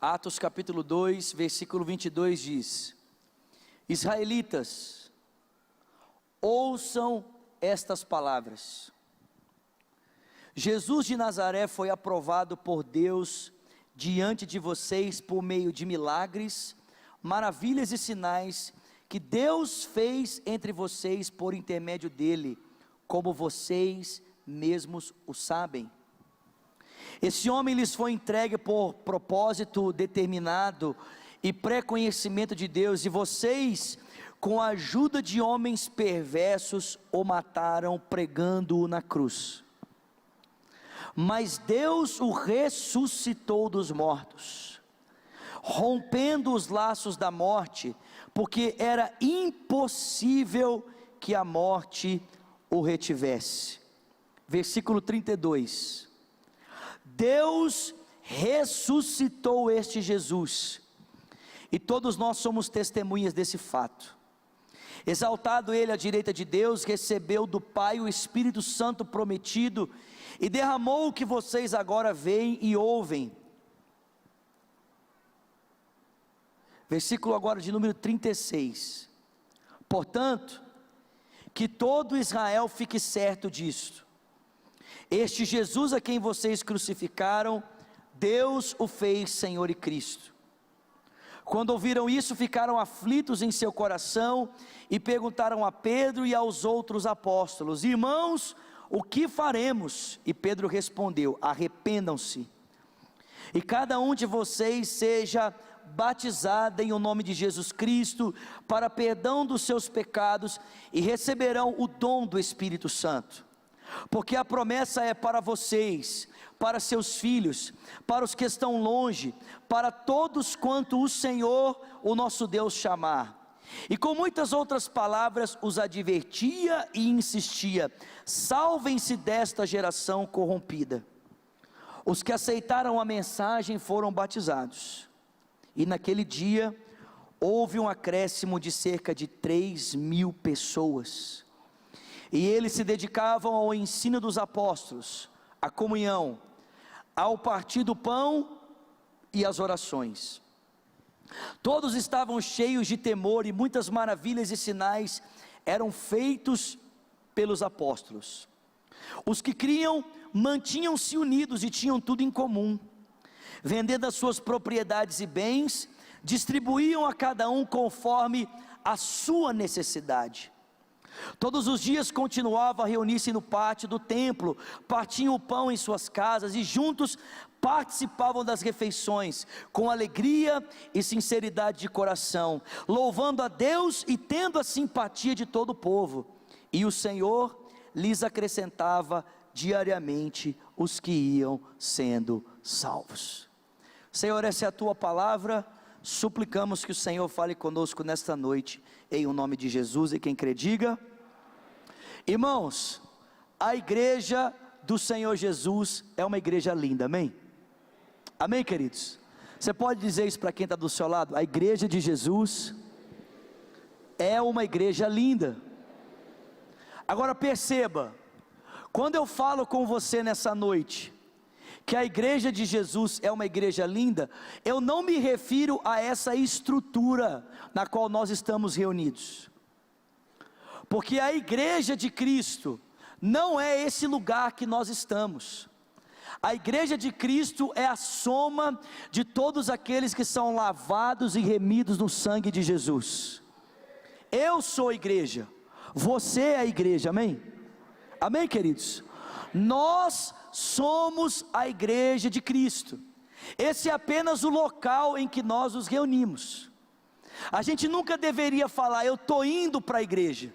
Atos capítulo 2, versículo 22 diz: Israelitas, ouçam estas palavras. Jesus de Nazaré foi aprovado por Deus diante de vocês por meio de milagres, maravilhas e sinais que Deus fez entre vocês por intermédio dele, como vocês mesmos o sabem. Esse homem lhes foi entregue por propósito determinado e pré-conhecimento de Deus, e vocês, com a ajuda de homens perversos, o mataram pregando-o na cruz. Mas Deus o ressuscitou dos mortos, rompendo os laços da morte, porque era impossível que a morte o retivesse. Versículo 32. Deus ressuscitou este Jesus, e todos nós somos testemunhas desse fato. Exaltado ele à direita de Deus, recebeu do Pai o Espírito Santo prometido, e derramou o que vocês agora veem e ouvem. Versículo agora de número 36. Portanto, que todo Israel fique certo disto: este Jesus a quem vocês crucificaram, Deus o fez Senhor e Cristo. Quando ouviram isso, ficaram aflitos em seu coração, e perguntaram a Pedro e aos outros apóstolos: Irmãos, o que faremos? E Pedro respondeu: arrependam-se, e cada um de vocês seja batizado em o nome de Jesus Cristo, para perdão dos seus pecados, e receberão o dom do Espírito Santo. Porque a promessa é para vocês, para seus filhos, para os que estão longe, para todos quanto o Senhor, o nosso Deus, chamar. E com muitas outras palavras os advertia e insistia: salvem-se desta geração corrompida. Os que aceitaram a mensagem foram batizados, e naquele dia houve um acréscimo de cerca de 3.000 pessoas. E eles se dedicavam ao ensino dos apóstolos, à comunhão, ao partir do pão e às orações. Todos estavam cheios de temor, e muitas maravilhas e sinais eram feitos pelos apóstolos. Os que criam mantinham-se unidos e tinham tudo em comum. Vendendo as suas propriedades e bens, distribuíam a cada um conforme a sua necessidade. Todos os dias continuavam a reunir-se no pátio do templo, partiam o pão em suas casas e juntos participavam das refeições, com alegria e sinceridade de coração, louvando a Deus e tendo a simpatia de todo o povo. E o Senhor lhes acrescentava diariamente os que iam sendo salvos. Senhor, essa é a tua palavra. Suplicamos que o Senhor fale conosco nesta noite, em o nome de Jesus, e quem crê diga. Irmãos, a igreja do Senhor Jesus é uma igreja linda, amém? Amém, queridos? Você pode dizer isso para quem está do seu lado? A igreja de Jesus é uma igreja linda. Agora perceba, quando eu falo com você nessa noite, que a igreja de Jesus é uma igreja linda, eu não me refiro a essa estrutura na qual nós estamos reunidos, porque a igreja de Cristo não é esse lugar que nós estamos. A igreja de Cristo é a soma de todos aqueles que são lavados e remidos no sangue de Jesus. Eu sou a igreja, você é a igreja, amém? Amém, queridos? Nós somos a igreja de Cristo. Esse é apenas o local em que nós nos reunimos. A gente nunca deveria falar: eu estou indo para a igreja,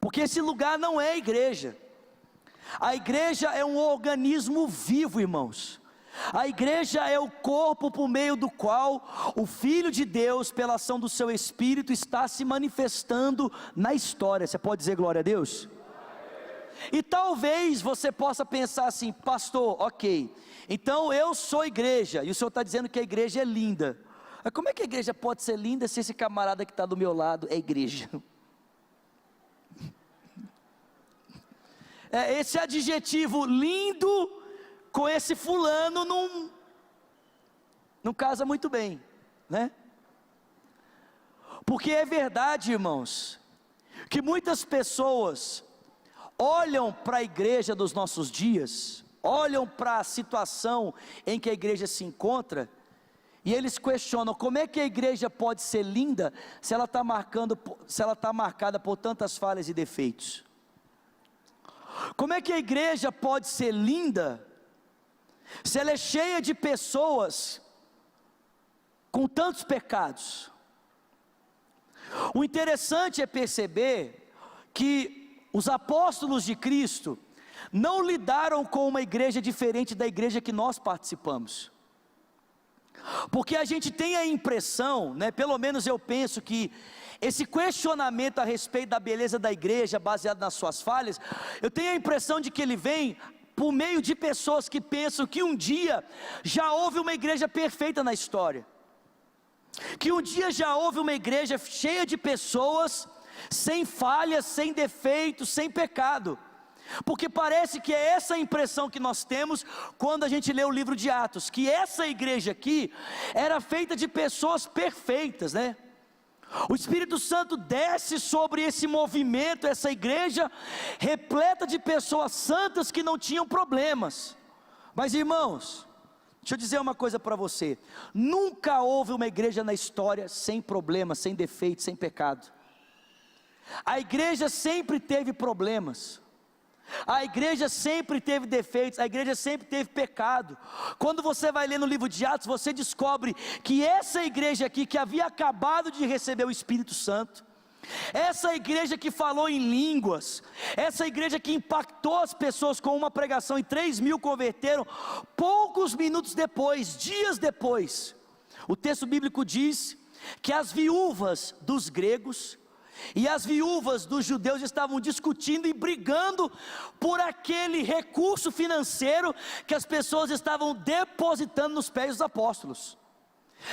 porque esse lugar não é a igreja. A igreja é um organismo vivo, irmãos. A igreja é o corpo por meio do qual o Filho de Deus, pela ação do seu Espírito, está se manifestando na história. Você pode dizer glória a Deus? E talvez você possa pensar assim: pastor, ok, então eu sou igreja, e o senhor está dizendo que a igreja é linda. Mas como é que a igreja pode ser linda se esse camarada que está do meu lado é igreja? Esse não casa muito bem, né? Porque é verdade, irmãos, que muitas pessoas olham para a igreja dos nossos dias, olham para a situação em que a igreja se encontra, e eles questionam como é que a igreja pode ser linda se ela está marcada por tantas falhas e defeitos. Como é que a igreja pode ser linda se ela é cheia de pessoas com tantos pecados? O interessante é perceber que os apóstolos de Cristo não lidaram com uma igreja diferente da igreja que nós participamos. Porque a gente tem a impressão, né, pelo menos eu penso que esse questionamento a respeito da beleza da igreja, baseado nas suas falhas, eu tenho a impressão de que ele vem por meio de pessoas que pensam que um dia já houve uma igreja perfeita na história, que um dia já houve uma igreja cheia de pessoas, sem falhas, sem defeitos, sem pecado. Porque parece que é essa a impressão que nós temos quando a gente lê o livro de Atos, que essa igreja aqui era feita de pessoas perfeitas, né? O Espírito Santo desce sobre esse movimento, essa igreja repleta de pessoas santas que não tinham problemas. Mas irmãos, deixa eu dizer uma coisa para você: nunca houve uma igreja na história sem problemas, sem defeitos, sem pecado. A igreja sempre teve problemas, a igreja sempre teve defeitos, a igreja sempre teve pecado. Quando você vai ler no livro de Atos, você descobre que essa igreja aqui, que havia acabado de receber o Espírito Santo, essa igreja que falou em línguas, essa igreja que impactou as pessoas com uma pregação e 3.000 converteram, poucos minutos depois, dias depois, o texto bíblico diz que as viúvas dos gregos e as viúvas dos judeus estavam discutindo e brigando por aquele recurso financeiro que as pessoas estavam depositando nos pés dos apóstolos.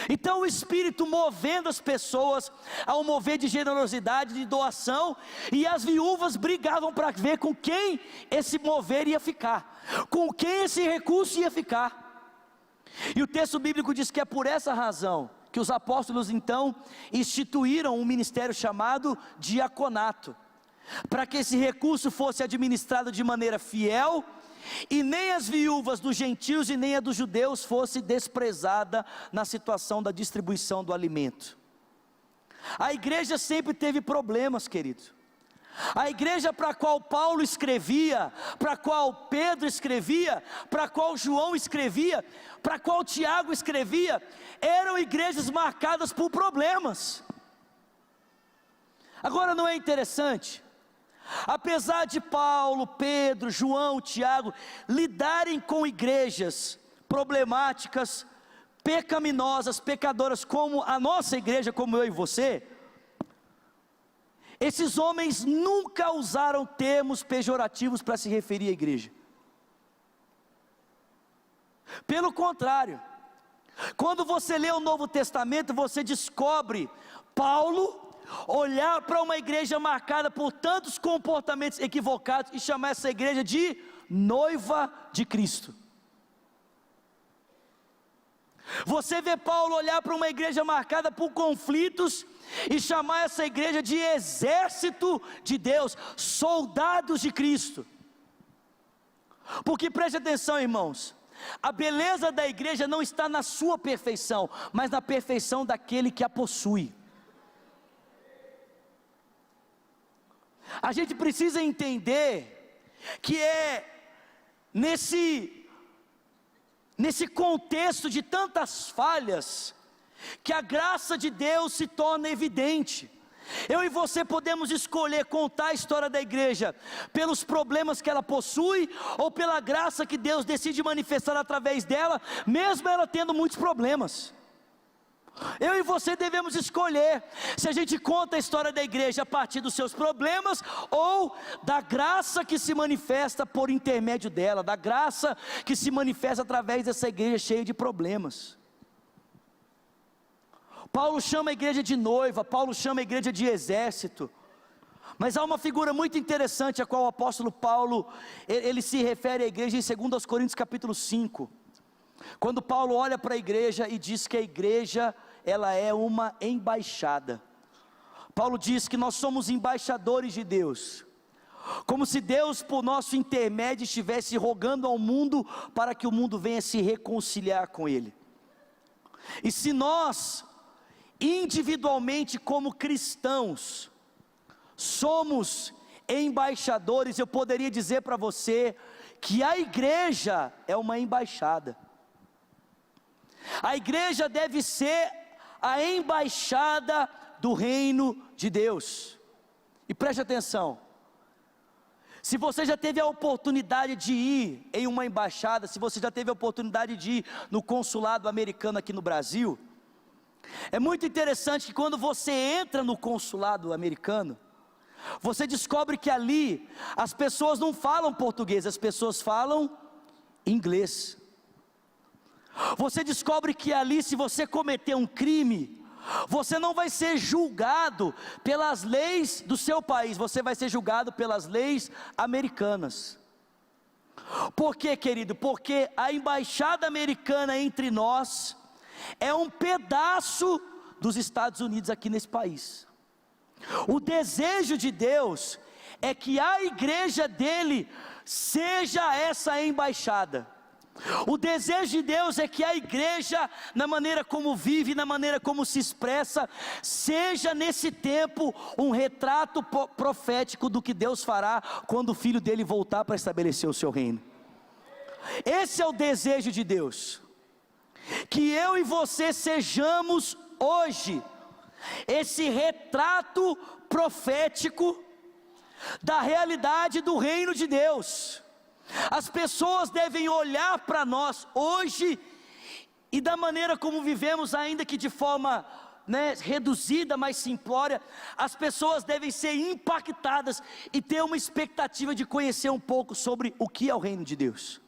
Então o Espírito movendo as pessoas a um mover de generosidade, de doação, e as viúvas brigavam para ver com quem esse mover ia ficar, com quem esse recurso ia ficar. E o texto bíblico diz que é por essa razão que os apóstolos então instituíram um ministério chamado diaconato, para que esse recurso fosse administrado de maneira fiel, e nem as viúvas dos gentios e nem a dos judeus fosse desprezada na situação da distribuição do alimento. A igreja sempre teve problemas, querido. A igreja para a qual Paulo escrevia, para a qual Pedro escrevia, para a qual João escrevia, para a qual Tiago escrevia, eram igrejas marcadas por problemas. Agora, não é interessante? Apesar de Paulo, Pedro, João, Tiago lidarem com igrejas problemáticas, pecaminosas, pecadoras, como a nossa igreja, como eu e você, esses homens nunca usaram termos pejorativos para se referir à igreja. Pelo contrário, quando você lê o Novo Testamento, você descobre Paulo olhar para uma igreja marcada por tantos comportamentos equivocados e chamar essa igreja de noiva de Cristo. Você vê Paulo olhar para uma igreja marcada por conflitos e chamar essa igreja de exército de Deus, soldados de Cristo. Porque preste atenção, irmãos, a beleza da igreja não está na sua perfeição, mas na perfeição daquele que a possui. A gente precisa entender que é nesse contexto de tantas falhas que a graça de Deus se torna evidente. Eu e você podemos escolher contar a história da igreja pelos problemas que ela possui, ou pela graça que Deus decide manifestar através dela, mesmo ela tendo muitos problemas. Eu e você devemos escolher se a gente conta a história da igreja a partir dos seus problemas, ou da graça que se manifesta por intermédio dela, da graça que se manifesta através dessa igreja cheia de problemas. Paulo chama a igreja de noiva, Paulo chama a igreja de exército, mas há uma figura muito interessante a qual o apóstolo Paulo, ele se refere à igreja em 2 Coríntios capítulo 5, Quando Paulo olha para a igreja e diz que a igreja, ela é uma embaixada. Paulo diz que nós somos embaixadores de Deus, como se Deus por nosso intermédio estivesse rogando ao mundo para que o mundo venha se reconciliar com Ele. E se nós, individualmente como cristãos, somos embaixadores, eu poderia dizer para você que a igreja é uma embaixada. A igreja deve ser a embaixada do reino de Deus. E preste atenção, se você já teve a oportunidade de ir em uma embaixada, se você já teve a oportunidade de ir no consulado americano aqui no Brasil, é muito interessante que quando você entra no consulado americano, você descobre que ali as pessoas não falam português, as pessoas falam inglês. Você descobre que ali, se você cometer um crime, você não vai ser julgado pelas leis do seu país, você vai ser julgado pelas leis americanas. Por quê, querido? Porque a embaixada americana entre nós é um pedaço dos Estados Unidos aqui nesse país. O desejo de Deus é que a igreja dele seja essa embaixada. O desejo de Deus é que a igreja, na maneira como vive, na maneira como se expressa, seja nesse tempo um retrato profético do que Deus fará quando o Filho dele voltar para estabelecer o seu reino. Esse é o desejo de Deus, que eu e você sejamos hoje esse retrato profético da realidade do reino de Deus. As pessoas devem olhar para nós hoje e da maneira como vivemos, ainda que de forma reduzida, mais simplória, as pessoas devem ser impactadas e ter uma expectativa de conhecer um pouco sobre o que é o reino de Deus.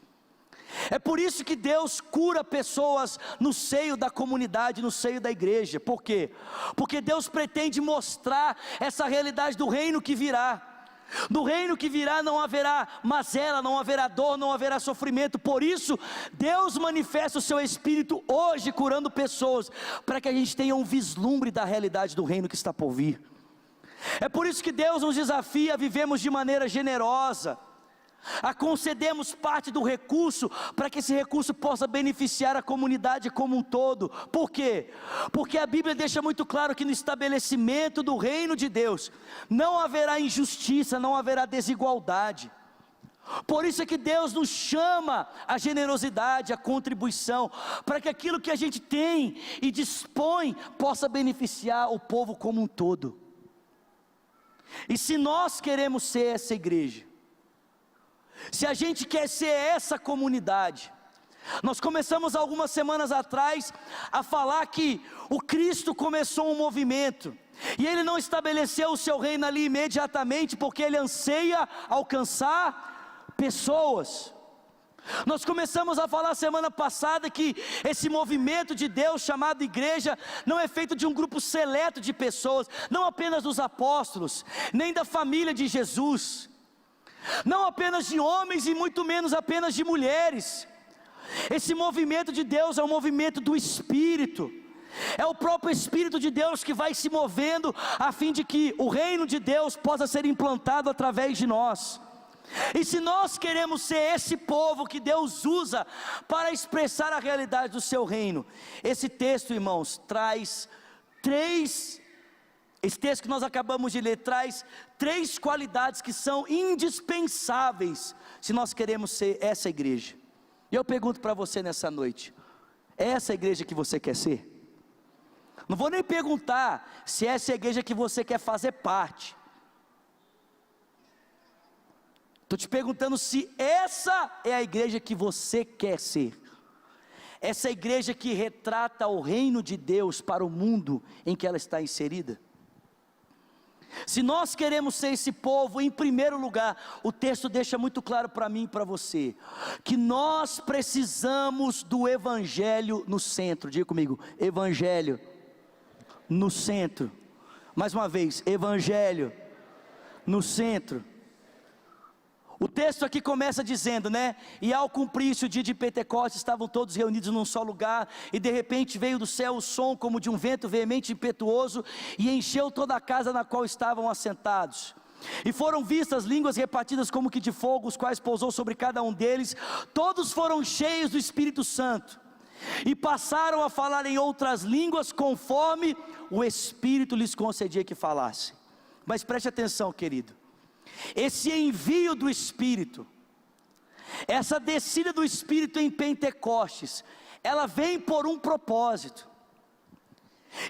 É por isso que Deus cura pessoas no seio da comunidade, no seio da igreja. Por quê? Porque Deus pretende mostrar essa realidade do reino que virá. No reino que virá não haverá mazela, não haverá dor, não haverá sofrimento. Por isso, Deus manifesta o seu Espírito hoje curando pessoas, para que a gente tenha um vislumbre da realidade do reino que está por vir. É por isso que Deus nos desafia a vivermos de maneira generosa, a concedermos parte do recurso, para que esse recurso possa beneficiar a comunidade como um todo. Por quê? Porque a Bíblia deixa muito claro que no estabelecimento do reino de Deus, não haverá injustiça, não haverá desigualdade. Por isso é que Deus nos chama à generosidade, à contribuição, para que aquilo que a gente tem e dispõe, possa beneficiar o povo como um todo. E se nós queremos ser essa igreja, se a gente quer ser essa comunidade, nós começamos algumas semanas atrás a falar que o Cristo começou um movimento, e Ele não estabeleceu o seu reino ali imediatamente, porque Ele anseia alcançar pessoas. Nós começamos a falar semana passada que esse movimento de Deus chamado igreja não é feito de um grupo seleto de pessoas, não apenas dos apóstolos, nem da família de Jesus, não apenas de homens e muito menos apenas de mulheres. Esse movimento de Deus é um movimento do Espírito, é o próprio Espírito de Deus que vai se movendo, a fim de que o reino de Deus possa ser implantado através de nós. E se nós queremos ser esse povo que Deus usa para expressar a realidade do seu reino, esse texto, irmãos, esse texto que nós acabamos de ler, traz 3 qualidades que são indispensáveis, se nós queremos ser essa igreja. E eu pergunto para você nessa noite, é essa igreja que você quer ser? Não vou nem perguntar se essa é a igreja que você quer fazer parte. Estou te perguntando se essa é a igreja que você quer ser. Essa igreja que retrata o reino de Deus para o mundo em que ela está inserida. Se nós queremos ser esse povo, em primeiro lugar, o texto deixa muito claro para mim e para você, que nós precisamos do Evangelho no centro. Diga comigo, Evangelho no centro. Mais uma vez, Evangelho no centro. O texto aqui começa dizendo, né? E ao cumprir-se o dia de Pentecostes, estavam todos reunidos num só lugar, e de repente veio do céu o som como de um vento veemente e impetuoso, e encheu toda a casa na qual estavam assentados. E foram vistas línguas repartidas como que de fogo, os quais pousou sobre cada um deles. Todos foram cheios do Espírito Santo, e passaram a falar em outras línguas, conforme o Espírito lhes concedia que falassem. Mas preste atenção, querido. Esse envio do Espírito, essa descida do Espírito em Pentecostes, ela vem por um propósito,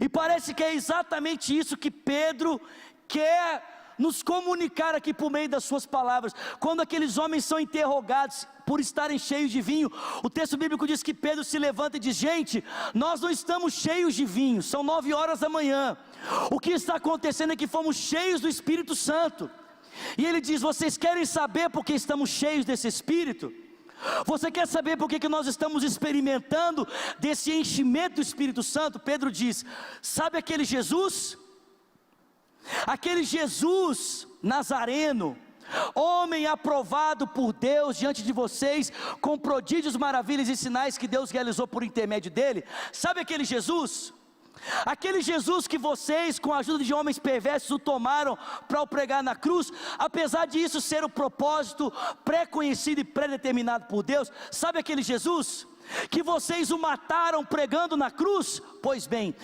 e parece que é exatamente isso que Pedro quer nos comunicar aqui por meio das suas palavras. Quando aqueles homens são interrogados por estarem cheios de vinho, o texto bíblico diz que Pedro se levanta e diz: gente, nós não estamos cheios de vinho, são 9 horas da manhã, o que está acontecendo é que fomos cheios do Espírito Santo. E ele diz: vocês querem saber por que estamos cheios desse Espírito? Você quer saber por que nós estamos experimentando desse enchimento do Espírito Santo? Pedro diz: sabe aquele Jesus? Aquele Jesus Nazareno, homem aprovado por Deus diante de vocês, com prodígios, maravilhas e sinais que Deus realizou por intermédio dele. Sabe aquele Jesus? Aquele Jesus que vocês, com a ajuda de homens perversos, o tomaram para o pregar na cruz, apesar disso ser o propósito pré-conhecido e pré-determinado por Deus. Sabe aquele Jesus que vocês o mataram pregando na cruz? Pois bem,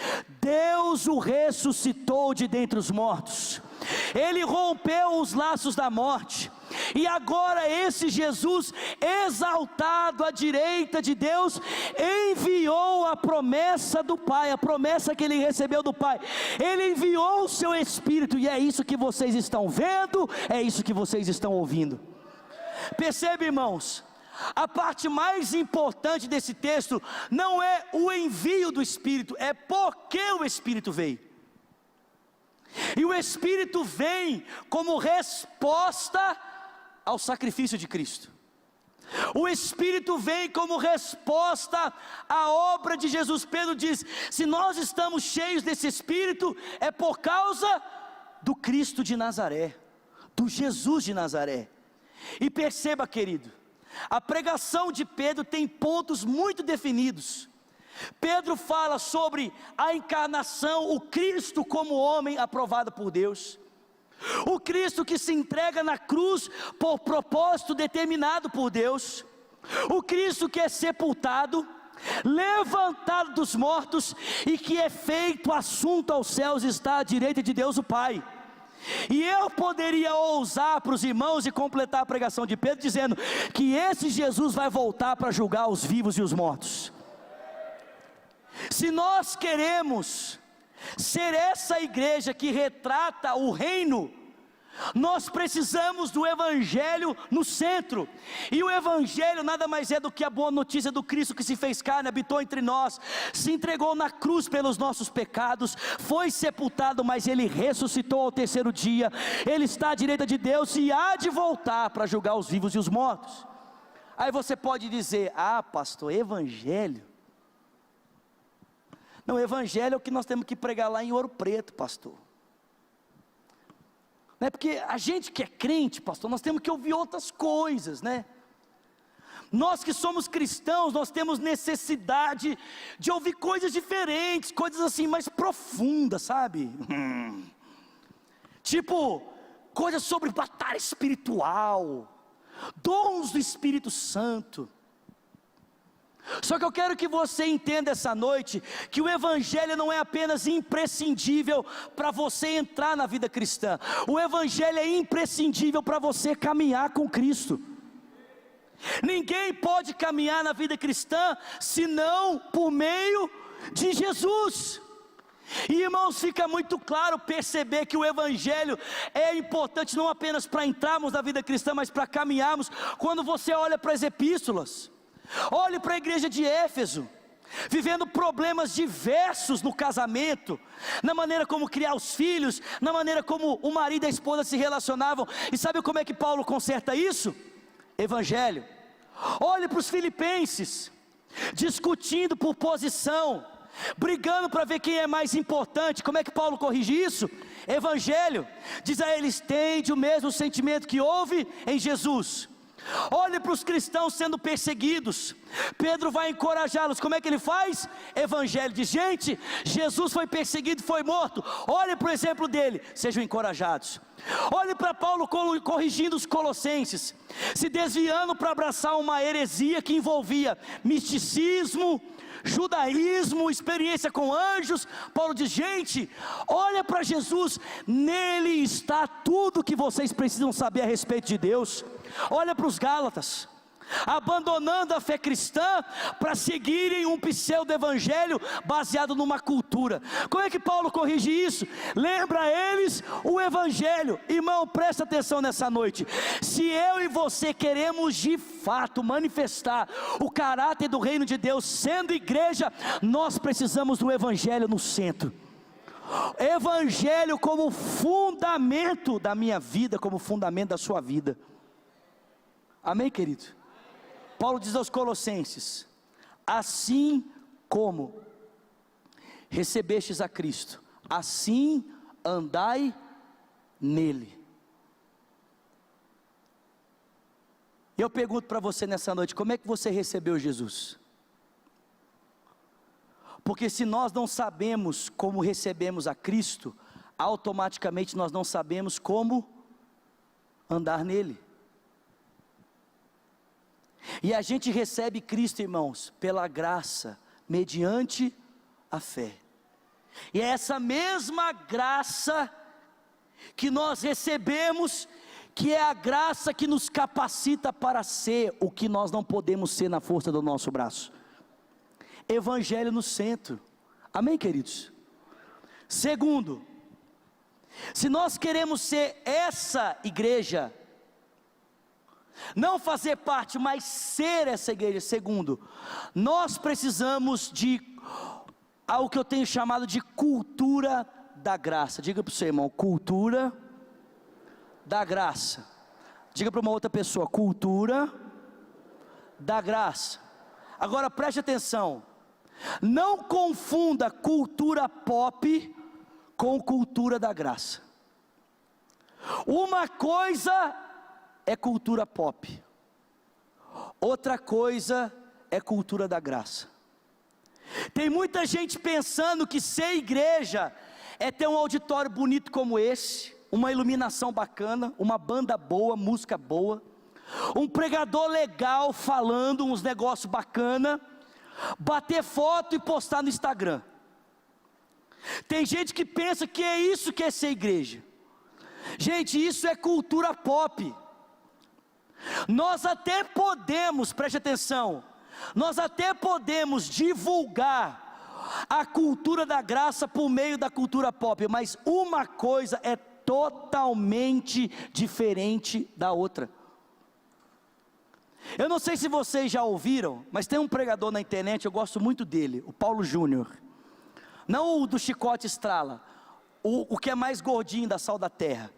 Deus o ressuscitou de dentre os mortos, Ele rompeu os laços da morte, e agora esse Jesus, exaltado à direita de Deus, enviou a promessa do Pai, a promessa que Ele recebeu do Pai. Ele enviou o seu Espírito, e é isso que vocês estão vendo, é isso que vocês estão ouvindo. Percebe, irmãos? A parte mais importante desse texto não é o envio do Espírito, é porque o Espírito veio. E o Espírito vem como resposta ao sacrifício de Cristo. O Espírito vem como resposta à obra de Jesus. Pedro diz: se nós estamos cheios desse Espírito, é por causa do Cristo de Nazaré, do Jesus de Nazaré. E perceba, querido, a pregação de Pedro tem pontos muito definidos. Pedro fala sobre a encarnação, o Cristo como homem aprovado por Deus, o Cristo que se entrega na cruz por propósito determinado por Deus, o Cristo que é sepultado, levantado dos mortos, e que é feito assunto aos céus, está à direita de Deus o Pai. E eu poderia ousar para os irmãos e completar a pregação de Pedro dizendo que esse Jesus vai voltar para julgar os vivos e os mortos. Se nós queremos ser essa igreja que retrata o reino, nós precisamos do Evangelho no centro. E o Evangelho nada mais é do que a boa notícia do Cristo que se fez carne, habitou entre nós, se entregou na cruz pelos nossos pecados, foi sepultado, mas Ele ressuscitou ao terceiro dia, Ele está à direita de Deus e há de voltar para julgar os vivos e os mortos. Aí você pode dizer: ah, pastor, Evangelho? Não, Evangelho é o que nós temos que pregar lá em Ouro Preto, pastor. Não é porque a gente que é crente, pastor, nós temos que ouvir outras coisas, né? Nós que somos cristãos, nós temos necessidade de ouvir coisas diferentes, coisas assim mais profundas, sabe? Tipo, coisas sobre batalha espiritual, dons do Espírito Santo. Só que eu quero que você entenda essa noite que o Evangelho não é apenas imprescindível para você entrar na vida cristã. O Evangelho é imprescindível para você caminhar com Cristo. Ninguém pode caminhar na vida cristã senão por meio de Jesus. E, irmãos, fica muito claro perceber que o Evangelho é importante não apenas para entrarmos na vida cristã, mas para caminharmos. Quando você olha para as epístolas, olhe para a igreja de Éfeso, vivendo problemas diversos no casamento, na maneira como criar os filhos, na maneira como o marido e a esposa se relacionavam. E sabe como é que Paulo conserta isso? Evangelho. Olhe para os filipenses, discutindo por posição, brigando para ver quem é mais importante. Como é que Paulo corrige isso? Evangelho. Diz a eles: tende o mesmo sentimento que houve em Jesus. Olhe para os cristãos sendo perseguidos. Pedro vai encorajá-los. Como é que ele faz? Evangelho. Diz: gente, Jesus foi perseguido, foi morto. Olhe para o exemplo dele, sejam encorajados. Olhe para Paulo corrigindo os colossenses, se desviando para abraçar uma heresia que envolvia misticismo, judaísmo, experiência com anjos. Paulo diz: gente, olha para Jesus, nele está tudo que vocês precisam saber a respeito de Deus. Olha para os Gálatas, abandonando a fé cristã para seguirem um pseudo-evangelho baseado numa cultura. Como é que Paulo corrige isso? Lembra a eles o evangelho. Irmão, presta atenção nessa noite. Se eu e você queremos de fato manifestar o caráter do reino de Deus sendo igreja, nós precisamos do evangelho no centro. Evangelho como fundamento da minha vida, como fundamento da sua vida. Amém, querido? Paulo diz aos colossenses: assim como recebestes a Cristo, assim andai nele. E eu pergunto para você nessa noite: como é que você recebeu Jesus? Porque se nós não sabemos como recebemos a Cristo, automaticamente nós não sabemos como andar nele. E a gente recebe Cristo, irmãos, pela graça, mediante a fé. E é essa mesma graça que nós recebemos, que é a graça que nos capacita para ser o que nós não podemos ser na força do nosso braço. Evangelho no centro. Amém, queridos? Segundo, se nós queremos ser essa igreja, não fazer parte, mas ser essa igreja. Segundo, nós precisamos de algo que eu tenho chamado de cultura da graça. Diga para o seu irmão: cultura da graça. Diga para uma outra pessoa: cultura da graça. Agora preste atenção, não confunda cultura pop com cultura da graça. Uma coisa é cultura pop, outra coisa é cultura da graça. Tem muita gente pensando que ser igreja é ter um auditório bonito como esse, uma iluminação bacana, uma banda boa, música boa, um pregador legal falando uns negócios bacana, bater foto e postar no Instagram. Tem gente que pensa que é isso que é ser igreja. Gente, isso é cultura pop. Nós até podemos, preste atenção, nós até podemos divulgar a cultura da graça por meio da cultura pop, mas uma coisa é totalmente diferente da outra. Eu não sei se vocês já ouviram, mas tem um pregador na internet, eu gosto muito dele, o Paulo Júnior. Não o do chicote estrala, o que é mais gordinho da Sal da Terra.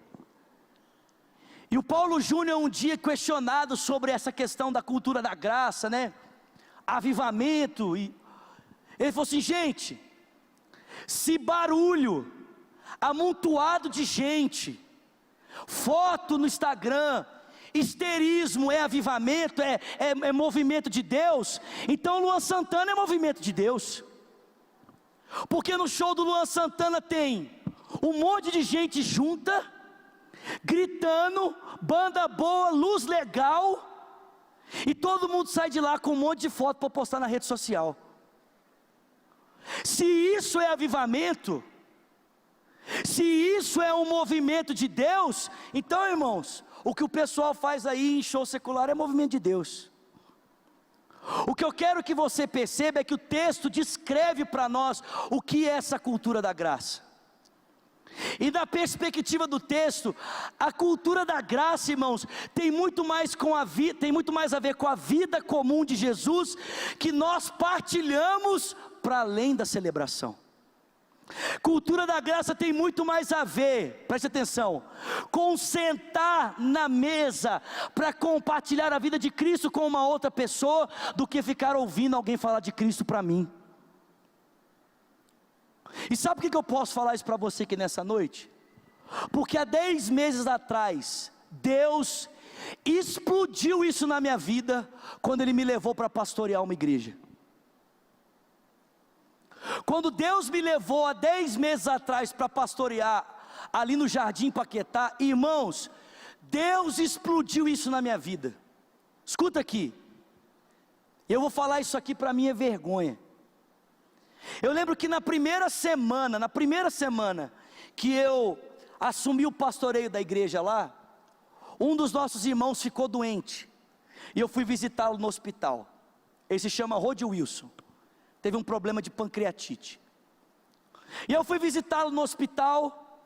E o Paulo Júnior, um dia questionado sobre essa questão da cultura da graça, né? Avivamento. E ele falou assim: gente, se barulho, amontoado de gente, foto no Instagram, histerismo é avivamento, é movimento de Deus, então Luan Santana é movimento de Deus. Porque no show do Luan Santana tem um monte de gente junta, gritando, banda boa, luz legal, e todo mundo sai de lá com um monte de foto para postar na rede social. Se isso é avivamento, se isso é um movimento de Deus, então, irmãos, o que o pessoal faz aí em show secular é movimento de Deus. O que eu quero que você perceba é que o texto descreve para nós o que é essa cultura da graça. E da perspectiva do texto, a cultura da graça, irmãos, tem muito mais a ver com a vida comum de Jesus, que nós partilhamos para além da celebração. Cultura da graça tem muito mais a ver, preste atenção, com sentar na mesa para compartilhar a vida de Cristo com uma outra pessoa, do que ficar ouvindo alguém falar de Cristo para mim. E sabe por que eu posso falar isso para você aqui nessa noite? Porque há 10 meses atrás, Deus explodiu isso na minha vida, quando Ele me levou para pastorear uma igreja. Quando Deus me levou há 10 meses atrás para pastorear ali no Jardim Paquetá, irmãos, Deus explodiu isso na minha vida. Escuta aqui, eu vou falar isso aqui para minha vergonha. Eu lembro que na primeira semana que eu assumi o pastoreio da igreja lá, um dos nossos irmãos ficou doente, e eu fui visitá-lo no hospital. Ele se chama Rod Wilson, teve um problema de pancreatite, e eu fui visitá-lo no hospital,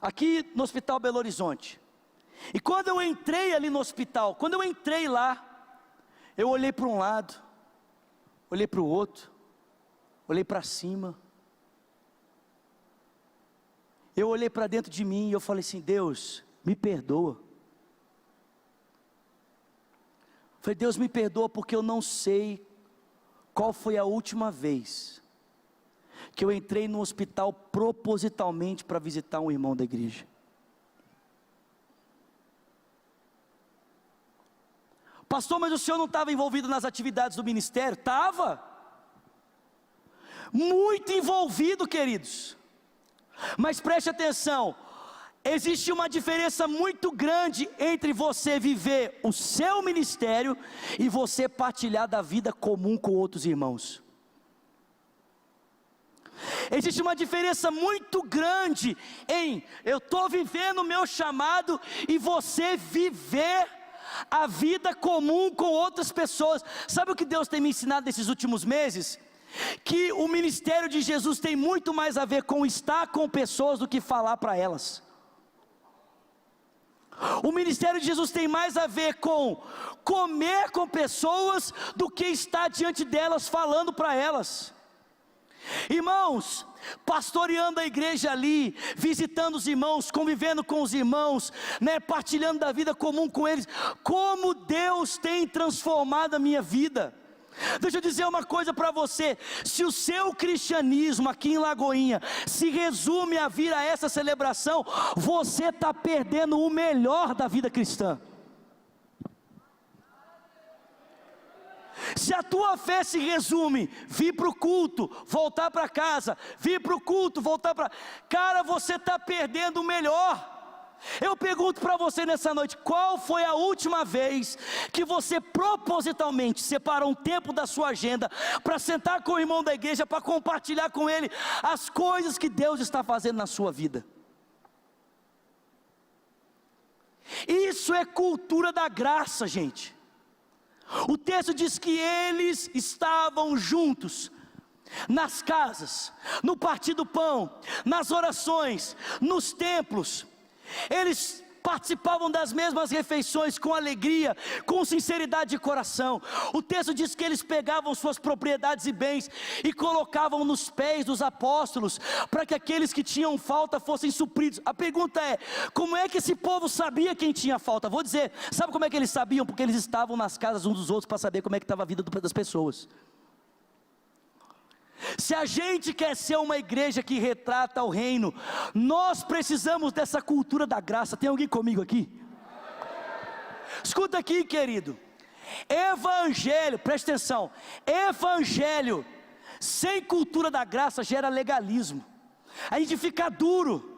aqui no Hospital Belo Horizonte. E quando eu entrei ali no hospital, quando eu entrei lá, eu olhei para um lado, olhei para o outro, olhei para cima, eu olhei para dentro de mim e eu falei assim: Deus, me perdoa. Falei: Deus, me perdoa, porque eu não sei qual foi a última vez que eu entrei no hospital propositalmente para visitar um irmão da igreja. Pastor, mas o senhor não estava envolvido nas atividades do ministério? Estava, muito envolvido, queridos. Mas preste atenção, existe uma diferença muito grande entre você viver o seu ministério e você partilhar da vida comum com outros irmãos. Existe uma diferença muito grande em eu estou vivendo o meu chamado e você viver a vida comum com outras pessoas. Sabe o que Deus tem me ensinado nesses últimos meses? Que o ministério de Jesus tem muito mais a ver com estar com pessoas do que falar para elas. O ministério de Jesus tem mais a ver com comer com pessoas do que estar diante delas falando para elas. Irmãos, pastoreando a igreja ali, visitando os irmãos, convivendo com os irmãos, partilhando da vida comum com eles, como Deus tem transformado a minha vida. Deixa eu dizer uma coisa para você: se o seu cristianismo aqui em Lagoinha se resume a vir a essa celebração, você está perdendo o melhor da vida cristã. Se a tua fé se resume, vir para o culto, voltar para casa, vir para o culto, voltar para... Cara, você está perdendo o melhor. Eu pergunto para você nessa noite: qual foi a última vez que você propositalmente separou um tempo da sua agenda para sentar com o irmão da igreja, para compartilhar com ele as coisas que Deus está fazendo na sua vida? Isso é cultura da graça, gente. O texto diz que eles estavam juntos, nas casas, no partir do pão, nas orações, nos templos. Eles participavam das mesmas refeições com alegria, com sinceridade de coração. O texto diz que eles pegavam suas propriedades e bens e colocavam nos pés dos apóstolos, para que aqueles que tinham falta fossem supridos. A pergunta é: como é que esse povo sabia quem tinha falta? Vou dizer, sabe como é que eles sabiam? Porque eles estavam nas casas uns dos outros para saber como é que estava a vida das pessoas. Se a gente quer ser uma igreja que retrata o reino, nós precisamos dessa cultura da graça. Tem alguém comigo aqui? Escuta aqui, querido. Evangelho, presta atenção. Evangelho sem cultura da graça gera legalismo. A gente fica duro.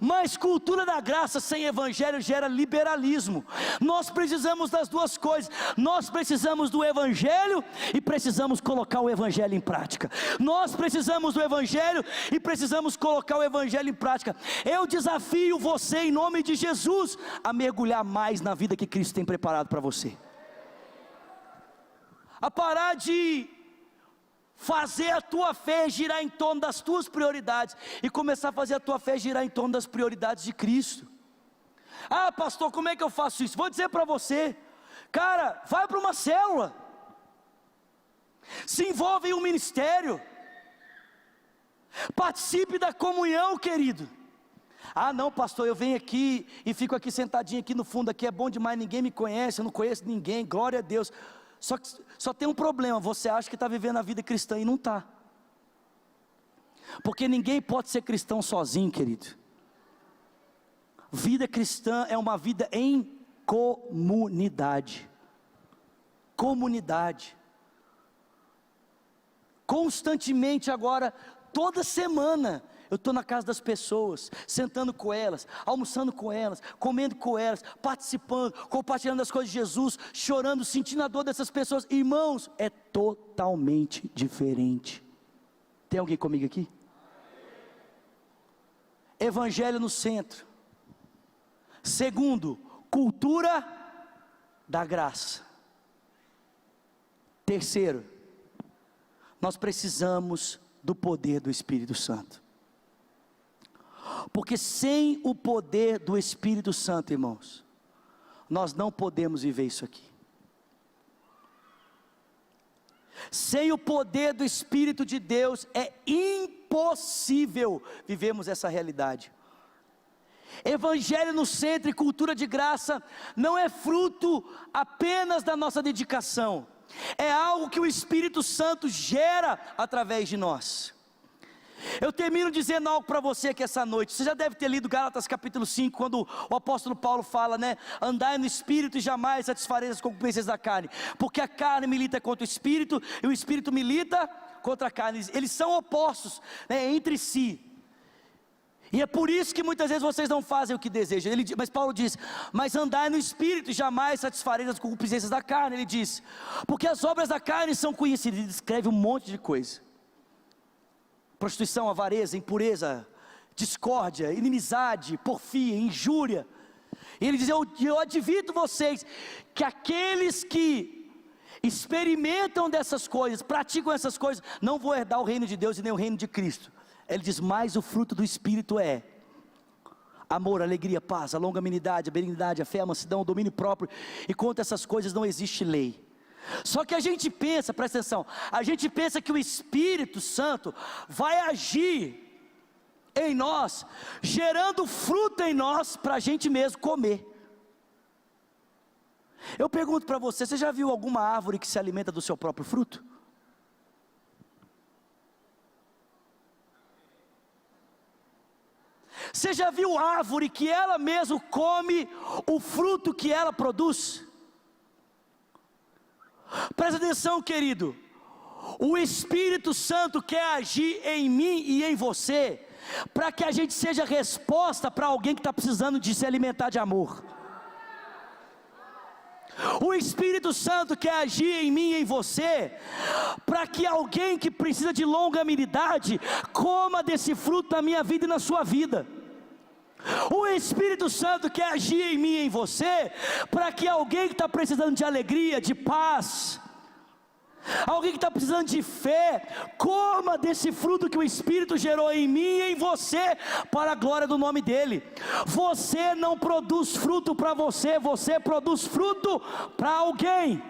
Mas cultura da graça sem evangelho gera liberalismo. Nós precisamos das duas coisas. Nós precisamos do evangelho e precisamos colocar o evangelho em prática. Nós precisamos do evangelho e precisamos colocar o evangelho em prática. Eu desafio você, em nome de Jesus, a mergulhar mais na vida que Cristo tem preparado para você, a parar de fazer a tua fé girar em torno das tuas prioridades e começar a fazer a tua fé girar em torno das prioridades de Cristo. Ah, pastor, como é que eu faço isso? Vou dizer para você, cara, vai para uma célula, se envolve em um ministério, participe da comunhão, querido. Ah não, pastor, eu venho aqui e fico aqui sentadinho aqui no fundo, aqui é bom demais, ninguém me conhece, eu não conheço ninguém, glória a Deus. Só tem um problema: você acha que está vivendo a vida cristã e não está. Porque ninguém pode ser cristão sozinho, querido. Vida cristã é uma vida em comunidade. Comunidade. Constantemente agora, toda semana, eu estou na casa das pessoas, sentando com elas, almoçando com elas, comendo com elas, participando, compartilhando as coisas de Jesus, chorando, sentindo a dor dessas pessoas. Irmãos, é totalmente diferente. Tem alguém comigo aqui? Evangelho no centro. Segundo, cultura da graça. Terceiro, nós precisamos do poder do Espírito Santo. Porque sem o poder do Espírito Santo, irmãos, nós não podemos viver isso aqui. Sem o poder do Espírito de Deus, é impossível vivermos essa realidade. Evangelho no centro e cultura de graça não é fruto apenas da nossa dedicação, é algo que o Espírito Santo gera através de nós. Eu termino dizendo algo para você aqui essa noite. Você já deve ter lido Gálatas capítulo 5, quando o apóstolo Paulo fala, né? Andai no Espírito e jamais satisfareis as concupiscências da carne, porque a carne milita contra o Espírito, e o Espírito milita contra a carne. Eles são opostos, né, entre si. E é por isso que muitas vezes vocês não fazem o que desejam. Mas Paulo diz, mas andai no Espírito e jamais satisfareis as concupiscências da carne. Ele diz, porque as obras da carne são conhecidas. Ele descreve um monte de coisa: prostituição, avareza, impureza, discórdia, inimizade, porfia, injúria. E ele diz, eu advirto vocês, que aqueles que experimentam dessas coisas, praticam essas coisas, não vão herdar o reino de Deus e nem o reino de Cristo. Ele diz, mas o fruto do Espírito é amor, alegria, paz, a longanimidade, a benignidade, a fé, a mansidão, o domínio próprio, e contra essas coisas não existe lei. Só que a gente pensa, presta atenção, a gente pensa que o Espírito Santo vai agir em nós, gerando fruto em nós, para a gente mesmo comer. Eu pergunto para você, você já viu alguma árvore que se alimenta do seu próprio fruto? Você já viu árvore que ela mesma come o fruto que ela produz? Presta atenção, querido, o Espírito Santo quer agir em mim e em você, para que a gente seja resposta para alguém que está precisando de se alimentar de amor. O Espírito Santo quer agir em mim e em você, para que alguém que precisa de longanimidade, coma desse fruto na minha vida e na sua vida. O Espírito Santo quer agir em mim e em você, para que alguém que está precisando de alegria, de paz, alguém que está precisando de fé, coma desse fruto que o Espírito gerou em mim e em você, para a glória do nome dEle. Você não produz fruto para você, você produz fruto para alguém.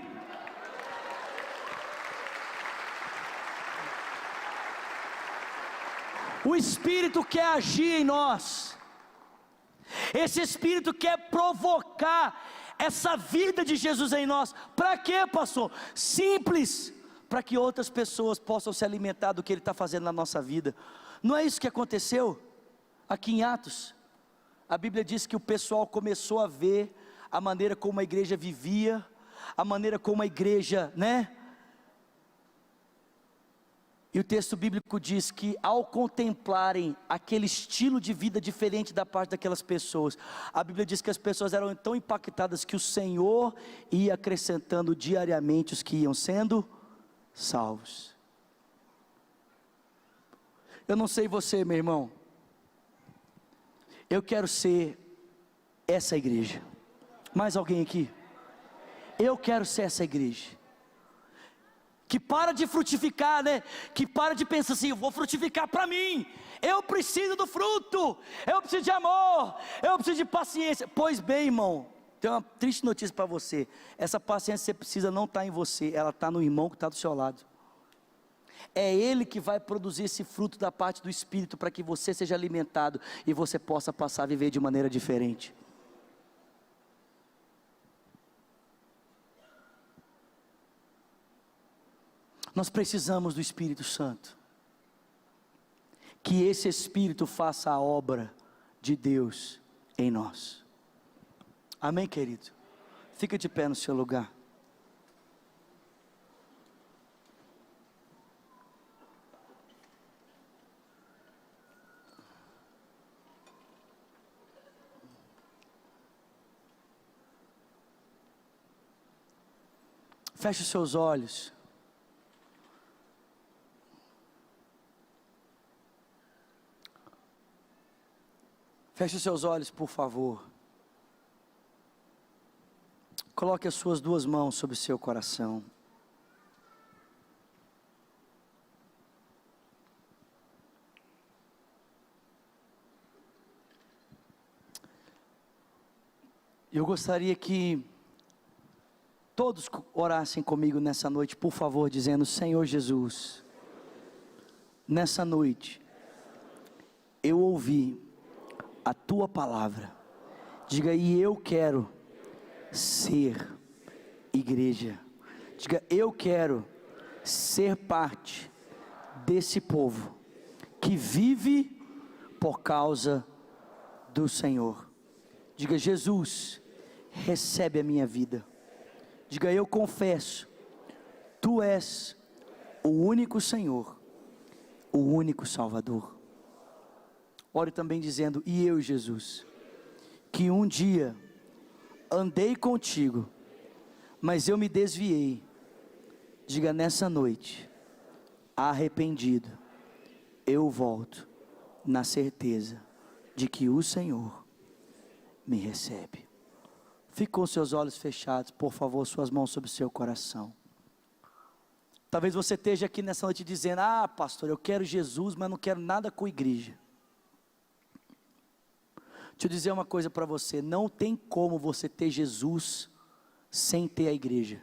O Espírito quer agir em nós. Esse Espírito quer provocar essa vida de Jesus em nós. Para quê, pastor? Simples, para que outras pessoas possam se alimentar do que Ele está fazendo na nossa vida. Não é isso que aconteceu aqui em Atos? A Bíblia diz que o pessoal começou a ver a maneira como a igreja vivia, a maneira como a igreja, né? E o texto bíblico diz que ao contemplarem aquele estilo de vida diferente da parte daquelas pessoas, a Bíblia diz que as pessoas eram tão impactadas que o Senhor ia acrescentando diariamente os que iam sendo salvos. Eu não sei você, meu irmão, eu quero ser essa igreja. Mais alguém aqui? Eu quero ser essa igreja que para de frutificar, né? Que para de pensar assim, eu vou frutificar para mim, eu preciso do fruto, eu preciso de amor, eu preciso de paciência. Pois bem, irmão, tem uma triste notícia para você: essa paciência que você precisa não está em você, ela está no irmão que está do seu lado. É Ele que vai produzir esse fruto da parte do Espírito, para que você seja alimentado e você possa passar a viver de maneira diferente. Nós precisamos do Espírito Santo. que esse Espírito faça a obra de Deus em nós. Amém, querido? Fica de pé no seu lugar. Feche os seus olhos. Feche os seus olhos, por favor. Coloque as suas duas mãos sobre o seu coração. Eu gostaria que todos orassem comigo nessa noite, por favor, dizendo: Senhor Jesus, nessa noite, eu ouvi a Tua palavra. Diga: e eu quero ser igreja. Diga: eu quero ser parte desse povo que vive por causa do Senhor. Diga: Jesus, recebe a minha vida. Diga: eu confesso, Tu és o único Senhor, o único Salvador. Ore também dizendo: e eu, Jesus, que um dia andei contigo, mas eu me desviei. Diga: nessa noite, arrependido, eu volto na certeza de que o Senhor me recebe. Fique com seus olhos fechados, por favor, suas mãos sobre o seu coração. Talvez você esteja aqui nessa noite dizendo: ah, pastor, eu quero Jesus, mas não quero nada com igreja. Deixa eu dizer uma coisa para você: não tem como você ter Jesus sem ter a igreja.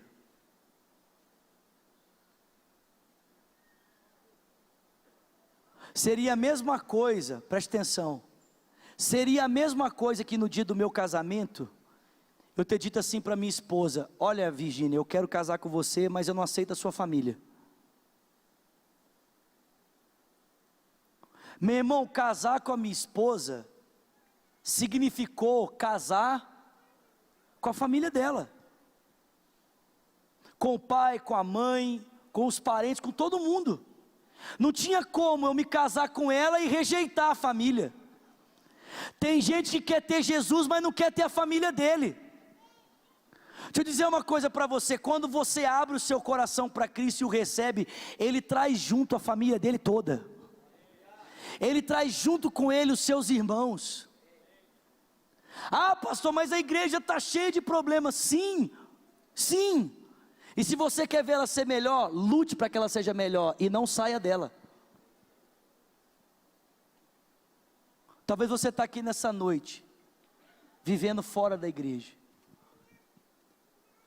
Seria a mesma coisa, preste atenção, seria a mesma coisa que no dia do meu casamento, eu ter dito assim para minha esposa: olha, Virgínia, eu quero casar com você, mas eu não aceito a sua família. Meu irmão, casar com a minha esposa significou casar com a família dela, com o pai, com a mãe, com os parentes, com todo mundo. Não tinha como eu me casar com ela e rejeitar a família. Tem gente que quer ter Jesus, mas não quer ter a família dele. Deixa eu dizer uma coisa para você: quando você abre o seu coração para Cristo e o recebe, Ele traz junto a família dele toda. Ele traz junto com Ele os seus irmãos. Ah, pastor, mas a igreja está cheia de problemas. Sim, sim. E se você quer ver ela ser melhor, lute para que ela seja melhor e não saia dela. Talvez você está aqui nessa noite, vivendo fora da igreja.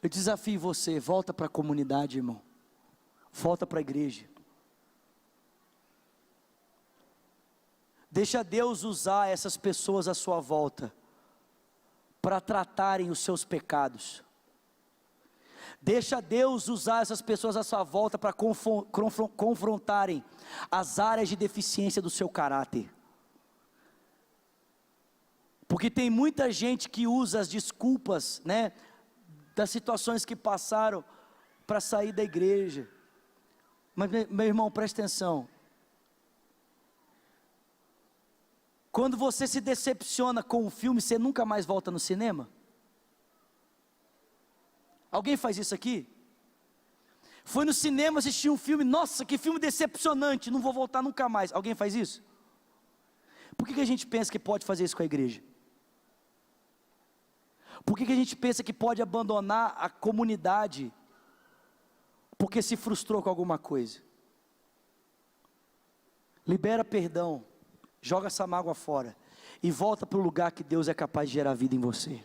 Eu desafio você: volta para a comunidade, irmão. Volta para a igreja. Deixa Deus usar essas pessoas à sua volta para tratarem os seus pecados. Deixa Deus usar essas pessoas à sua volta para confrontarem as áreas de deficiência do seu caráter. Porque tem muita gente que usa as desculpas, né, das situações que passaram para sair da igreja. Mas meu irmão, presta atenção. Quando você se decepciona com um filme, você nunca mais volta no cinema? Alguém faz isso aqui? Foi no cinema assistir um filme: nossa, que filme decepcionante, não vou voltar nunca mais. Alguém faz isso? Por que a gente pensa que pode fazer isso com a igreja? Por que a gente pensa que pode abandonar a comunidade porque se frustrou com alguma coisa? Libera perdão, joga essa mágoa fora e volta para o lugar que Deus é capaz de gerar vida em você.